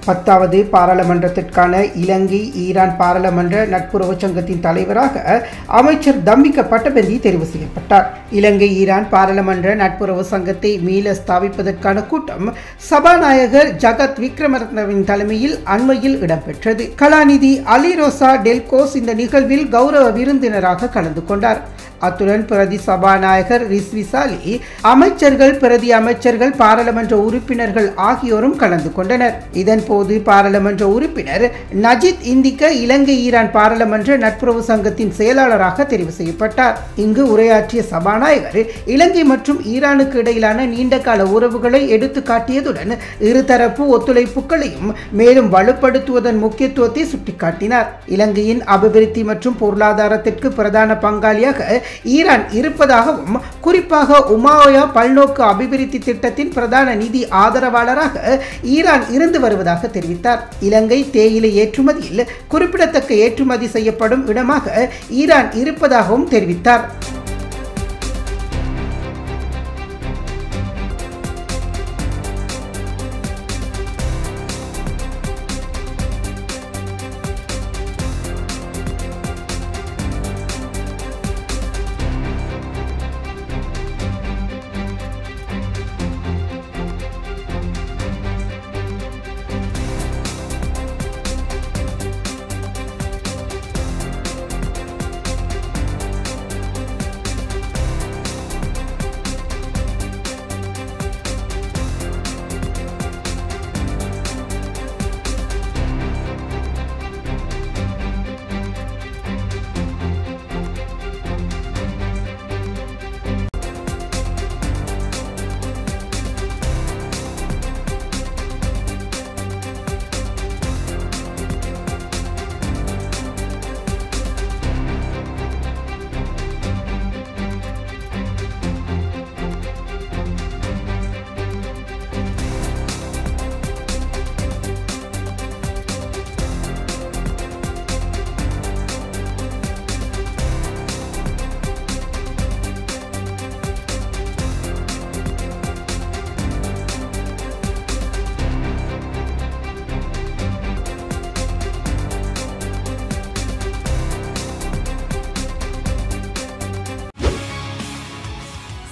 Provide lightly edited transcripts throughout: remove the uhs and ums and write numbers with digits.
10வது பாராளுமன்றத்திற்கான இலங்கை ஈரான் பாராளுமன்ற நட்புறவு சங்கத்தின் தலைவராக அமைச்சர் தம்மிக்க பட்டபெந்தி தெரிவு செய்யப்பட்டார். இலங்கை ஈரான் பாராளுமன்ற நட்புறவு சங்கத்தை மீள ஸ்தாபிப்பதற்கான கூட்டம் சபாநாயகர் ஜகத் விக்ரமரத்னவின் தலைமையில் அண்மையில் இடம்பெற்றது. கலாநிதி அலிரோசா டெல்கோஸ் இந்த நிகழ்வில் கௌரவ விருந்தினராக கலந்து கொண்டார். அத்துடன் பிரதி சபாநாயகர் ரிஸ்வி சாலி, அமைச்சர்கள், பிரதி அமைச்சர்கள், பாராளுமன்ற உறுப்பினர்கள் ஆகியோரும் கலந்து கொண்டனர். இதன்போது பாராளுமன்ற உறுப்பினர் நஜித் இந்திக்க இலங்கை ஈரான் பாராளுமன்ற நட்புறவு சங்கத்தின் செயலாளராக தெரிவு செய்யப்பட்டார். இங்கு உரையாற்றிய சபாநாயகர் இலங்கை மற்றும் ஈரானுக்கு இடையிலான நீண்டகால உறவுகளை எடுத்து காட்டியதுடன் இருதரப்பு ஒத்துழைப்புகளையும் மேலும் வலுப்படுத்துவதன் முக்கியத்துவத்தை சுட்டிக்காட்டினார். இலங்கையின் அபிவிருத்தி மற்றும் பொருளாதாரத்திற்கு பிரதான பங்காளியாக ஈரான் இருப்பதாகவும், குறிப்பாக உமாயா பல்நோக்கு அபிவிருத்தி திட்டத்தின் பிரதான நிதி ஆதரவாளராக ஈரான் இருந்து வருவதாக தெரிவித்தார். இலங்கை தேயிலை ஏற்றுமதியில் குறிப்பிடத்தக்க ஏற்றுமதி செய்யப்படும் இடமாக ஈரான் இருப்பதாகவும் தெரிவித்தார்.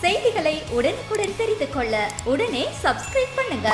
செய்திகளை உடனுக்குடன் தெரிந்து கொள்ள உடனே சப்ஸ்கிரைப் பண்ணுங்க.